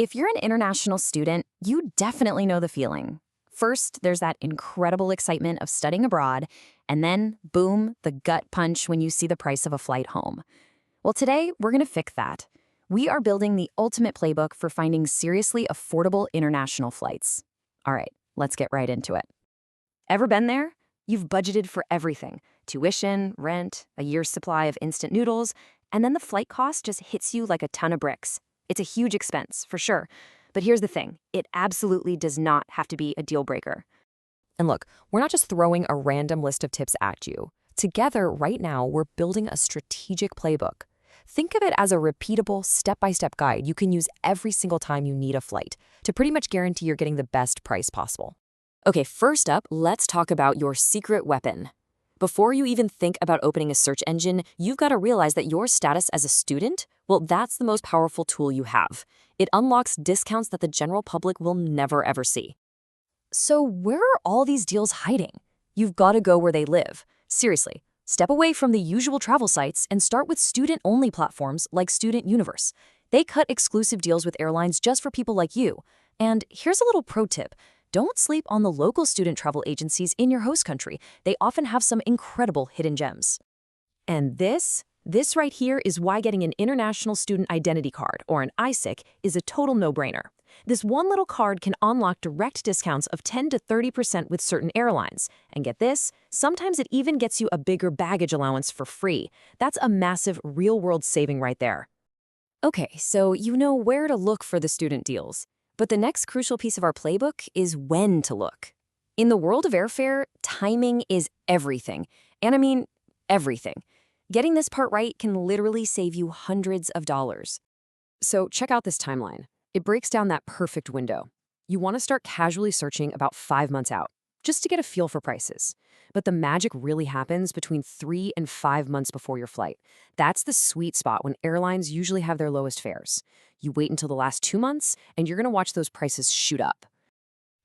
If you're an international student, you definitely know the feeling. First, there's that incredible excitement of studying abroad, and then, boom, the gut punch when you see the price of a flight home. Well, today, we're going to fix that. We are building the ultimate playbook for finding seriously affordable international flights. All right, let's get right into it. Ever been there? You've budgeted for everything: tuition, rent, a year's supply of instant noodles, and then the flight cost just hits you like a ton of bricks. It's a huge expense, for sure. But here's the thing, it absolutely does not have to be a deal breaker. And look, we're not just throwing a random list of tips at you. Together, right now, we're building a strategic playbook. Think of it as a repeatable, step-by-step guide you can use every single time you need a flight to pretty much guarantee you're getting the best price possible. Okay, first up, let's talk about your secret weapon. Before you even think about opening a search engine, you've got to realize that your status as a student, well, that's the most powerful tool you have. It unlocks discounts that the general public will never ever see. So where are all these deals hiding? You've got to go where they live. Seriously, step away from the usual travel sites and start with student-only platforms like Student Universe. They cut exclusive deals with airlines just for people like you. And here's a little pro tip. Don't sleep on the local student travel agencies in your host country. They often have some incredible hidden gems. And this right here is why getting an International Student Identity Card, or an ISIC, is a total no-brainer. This one little card can unlock direct discounts of 10 to 30% with certain airlines. And get this, sometimes it even gets you a bigger baggage allowance for free. That's a massive real-world saving right there. Okay, so you know where to look for the student deals. But the next crucial piece of our playbook is when to look. In the world of airfare, timing is everything. And I mean, everything. Getting this part right can literally save you hundreds of dollars. So check out this timeline. It breaks down that perfect window. You want to start casually searching about 5 months out, just to get a feel for prices. But the magic really happens between 3 and 5 months before your flight. That's the sweet spot when airlines usually have their lowest fares. You wait until the last 2 months, and you're going to watch those prices shoot up.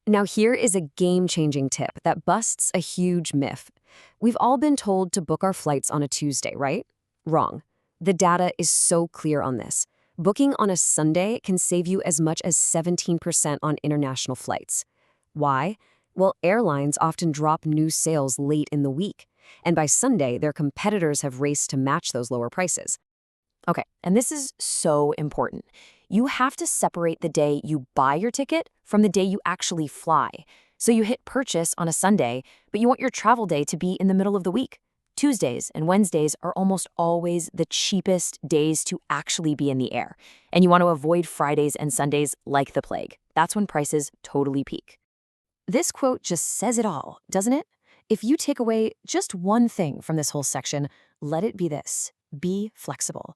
Now here is a game-changing tip that busts a huge myth. We've all been told to book our flights on a Tuesday, right? Wrong. The data is so clear on this. Booking on a Sunday can save you as much as 17% on international flights. Why? Well, airlines often drop new sales late in the week, and by Sunday, their competitors have raced to match those lower prices. Okay, and this is so important. You have to separate the day you buy your ticket from the day you actually fly. So you hit purchase on a Sunday, but you want your travel day to be in the middle of the week. Tuesdays and Wednesdays are almost always the cheapest days to actually be in the air, and you want to avoid Fridays and Sundays like the plague. That's when prices totally peak. This quote just says it all, doesn't it? If you take away just one thing from this whole section, let it be this: be flexible.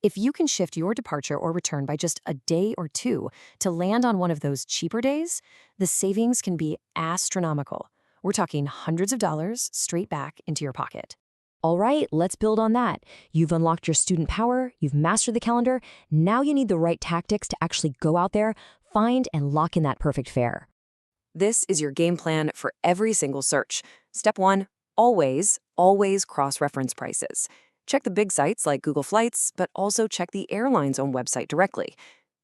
If you can shift your departure or return by just a day or two to land on one of those cheaper days, the savings can be astronomical. We're talking hundreds of dollars straight back into your pocket. All right, let's build on that. You've unlocked your student power, you've mastered the calendar. Now you need the right tactics to actually go out there, find and lock in that perfect fare. This is your game plan for every single search. Step 1, always cross-reference prices. Check the big sites like Google Flights, but also check the airline's own website directly.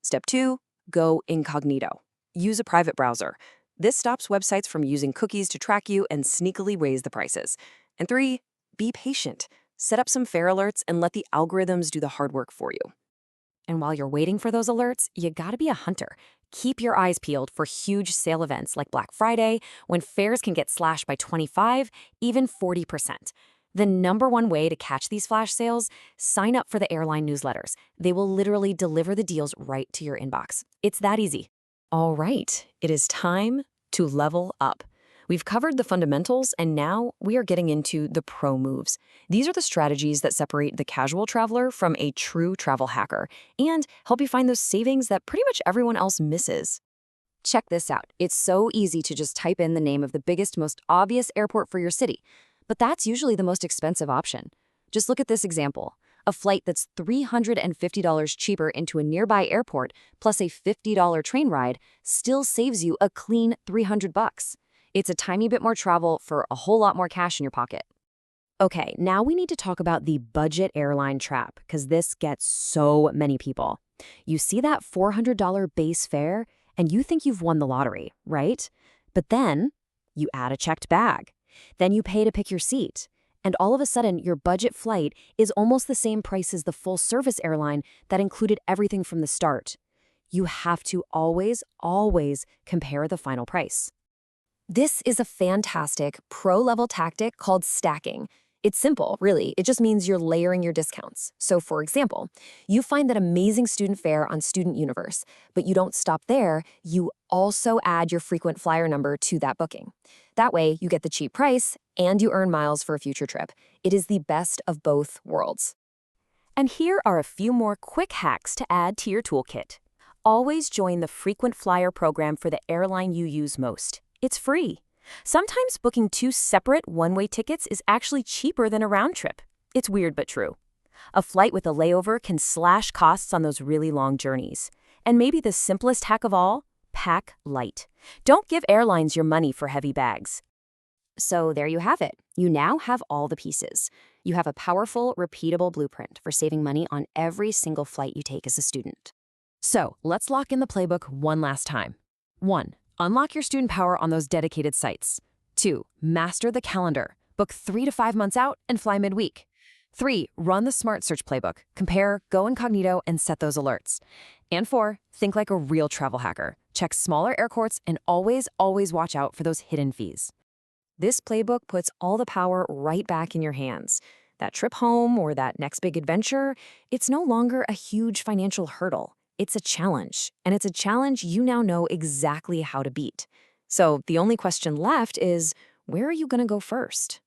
Step 2, go incognito. Use a private browser. This stops websites from using cookies to track you and sneakily raise the prices. And 3, be patient. Set up some fare alerts and let the algorithms do the hard work for you. And while you're waiting for those alerts, you gotta be a hunter. Keep your eyes peeled for huge sale events like Black Friday, when fares can get slashed by 25, even 40%. The #1 way to catch these flash sales? Sign up for the airline newsletters. They will literally deliver the deals right to your inbox. It's that easy. All right, it is time to level up. We've covered the fundamentals, and now we are getting into the pro moves. These are the strategies that separate the casual traveler from a true travel hacker and help you find those savings that pretty much everyone else misses. Check this out. It's so easy to just type in the name of the biggest, most obvious airport for your city, but that's usually the most expensive option. Just look at this example. A flight that's $350 cheaper into a nearby airport plus a $50 train ride still saves you a clean $300. It's a tiny bit more travel for a whole lot more cash in your pocket. Okay, now we need to talk about the budget airline trap, because this gets so many people. You see that $400 base fare, and you think you've won the lottery, right? But then you add a checked bag. Then you pay to pick your seat. And all of a sudden, your budget flight is almost the same price as the full-service airline that included everything from the start. You have to always, always compare the final price. This is a fantastic pro-level tactic called stacking. It's simple, really. It just means you're layering your discounts. So, for example, you find that amazing student fare on Student Universe, but you don't stop there. You also add your frequent flyer number to that booking. That way, you get the cheap price and you earn miles for a future trip. It is the best of both worlds. And here are a few more quick hacks to add to your toolkit. Always join the frequent flyer program for the airline you use most. It's free. Sometimes booking 2 separate one-way tickets is actually cheaper than a round trip. It's weird but true. A flight with a layover can slash costs on those really long journeys. And maybe the simplest hack of all, pack light. Don't give airlines your money for heavy bags. So there you have it. You now have all the pieces. You have a powerful, repeatable blueprint for saving money on every single flight you take as a student. So let's lock in the playbook one last time. 1. Unlock your student power on those dedicated sites. 2. Master the calendar. Book 3 to 5 months out and fly midweek. 3. Run the smart search playbook. Compare, go incognito, and set those alerts. And 4. Think like a real travel hacker. Check smaller airports and always, always watch out for those hidden fees. This playbook puts all the power right back in your hands. That trip home or that next big adventure, it's no longer a huge financial hurdle. It's a challenge, and it's a challenge you now know exactly how to beat. So the only question left is, where are you going to go first?